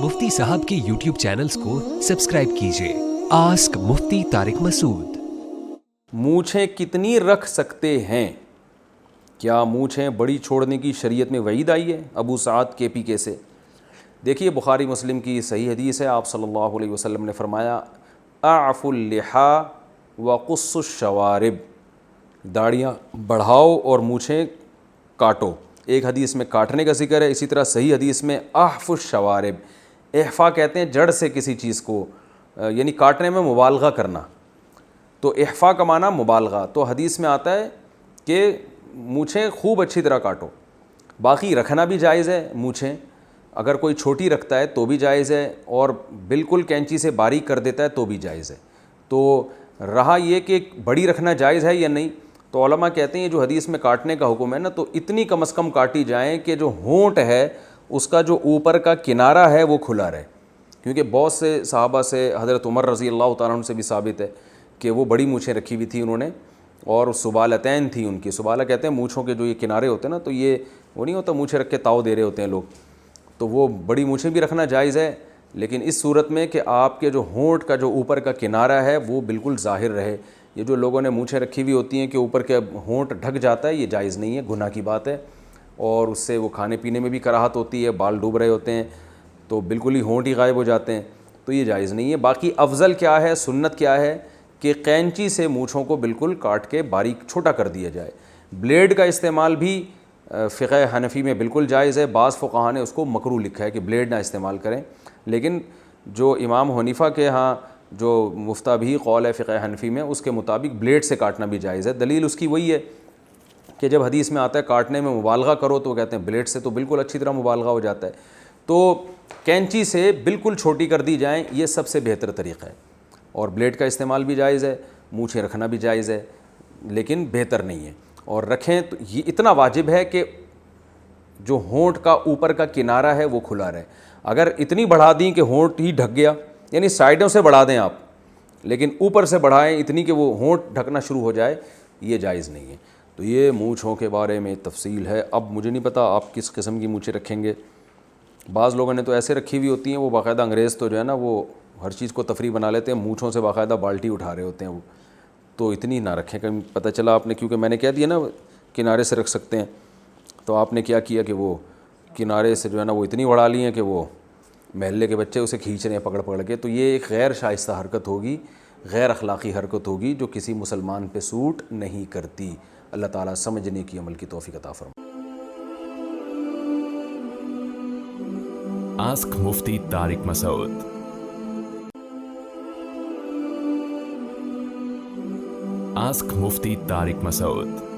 मुफ्ती साहब के YouTube channels को सब्सक्राइब कीजिए। आस्क मुफ्ती तारिक मसूद। मूछें कितनी रख सकते हैं? क्या मूछें बड़ी छोड़ने की शरीयत में वईद आई है? अबू साद KPK से। देखिए, बुखारी मुस्लिम की सही हदीस है। आप सल्लल्लाहु अलैहि वसल्लम ने फरमाया, आफ़ुल लिहा व क़ुस्सुश शवारिब, दाढ़ियाँ बढ़ाओ और मूछें काटो। एक हदीस में काटने का जिक्र है, इसी तरह सही हदीस में आफ़ुश शवारिब, इहफ़ा कहते हैं जड़ से किसी चीज़ को, यानी काटने में मुबालगा करना, तो इहफ़ा का माना मुबालगा। तो हदीस में आता है कि मूछें खूब अच्छी तरह काटो। बाकी रखना भी जायज़ है, मूछें अगर कोई छोटी रखता है तो भी जायज़ है, और बिल्कुल कैंची से बारीक कर देता है तो भी जायज़ है। तो रहा ये कि बड़ी रखना जायज़ है या नहीं, तो उलमा कहते हैं जो हदीस में काटने का हुक्म है ना, तो इतनी कम अज़ कम काटी जाएँ कि जो होंठ है उसका जो ऊपर का किनारा है वो खुला रहे। क्योंकि बहुत से सहाबा से, हज़रत उमर रज़ी अल्लाह तआला अन्हु से भी साबित है कि वो बड़ी मूछें रखी हुई थी उन्होंने, और सुबालतैन थी उनकी। सुबाला कहते हैं मूछों के जो ये किनारे होते हैं ना, तो ये वो नहीं होता मूछें रख के ताव दे रहे होते हैं लोग, तो वो बड़ी मूछें भी रखना जायज़ है, लेकिन इस सूरत में कि आपके जो होंठ का जो ऊपर का किनारा है वो बिल्कुल ज़ाहिर रहे। ये जो लोगों ने मूछें रखी हुई होती हैं कि ऊपर के होंठ ढक जाता है, ये जायज़ नहीं है, गुनाह की बात है, और उससे वो खाने पीने में भी कराहत होती है। बाल डूब रहे होते हैं तो बिल्कुल ही होंठ ही गायब हो जाते हैं, तो ये जायज़ नहीं है। बाकी अफजल क्या है, सुन्नत क्या है कि कैंची से मूछों को बिल्कुल काट के बारीक छोटा कर दिया जाए। ब्लेड का इस्तेमाल भी फ़िक़्ह हनफ़ी में बिल्कुल जायज़ है। बाज़ फ़ुक़हा ने उसको मकरूह लिखा है कि ब्लेड ना इस्तेमाल करें, लेकिन जो इमाम हनीफ़ा के यहाँ जो मुफ्ता भी कौल है फ़िक़्ह हनफ़ी में, उसके मुताबिक ब्लेड से काटना भी जायज़ है। दलील उसकी वही है कि जब हदीस में आता है काटने में मुबालगा करो, तो कहते हैं ब्लेड से तो बिल्कुल अच्छी तरह मुबालगा हो जाता है। तो कैंची से बिल्कुल छोटी कर दी जाएँ, ये सबसे बेहतर तरीक़ा है। और ब्लेड का इस्तेमाल भी जायज़ है, मूछें रखना भी जायज़ है, लेकिन बेहतर नहीं है। और रखें तो ये इतना वाजिब है कि जो होंठ का ऊपर का किनारा है वो खुला रहे। अगर इतनी बढ़ा दी कि होंठ ही ढक गया, यानी साइडों से बढ़ा दें आप, लेकिन ऊपर से बढ़ाएं इतनी कि वो होंठ ढकना शुरू हो जाए, ये जायज़ नहीं है। तो ये मूँछों के बारे में तफसील है। अब मुझे नहीं पता आप किस किस्म की मूँछें रखेंगे। बाज़ लोगों ने तो ऐसे रखी हुई होती हैं, वो बाकायदा अंग्रेज़ तो जो है ना, वो हर चीज़ को तफरी बना लेते हैं, मूँछों से बाकायदा बाल्टी उठा रहे होते हैं वो। तो इतनी ना रखें, कहीं पता चला आपने, क्योंकि मैंने कह दिया ना किनारे से रख सकते हैं, तो आपने क्या किया कि वो किनारे से जो है ना वो इतनी बढ़ा ली हैं कि वो महल्ले के बच्चे उसे खींच रहे हैं पकड़ पकड़ के। तो ये एक गैर शाइस्ता हरकत होगी, गैर अखलाक़ी हरकत होगी, जो किसी मुसलमान पे सूट नहीं करती। अल्लाह ताला समझने की अमल की तौफ़ीक़ अता फ़रमाए। आस्क मुफ्ती तारिक मसूद। आस्क मुफ्ती तारिक मसूद।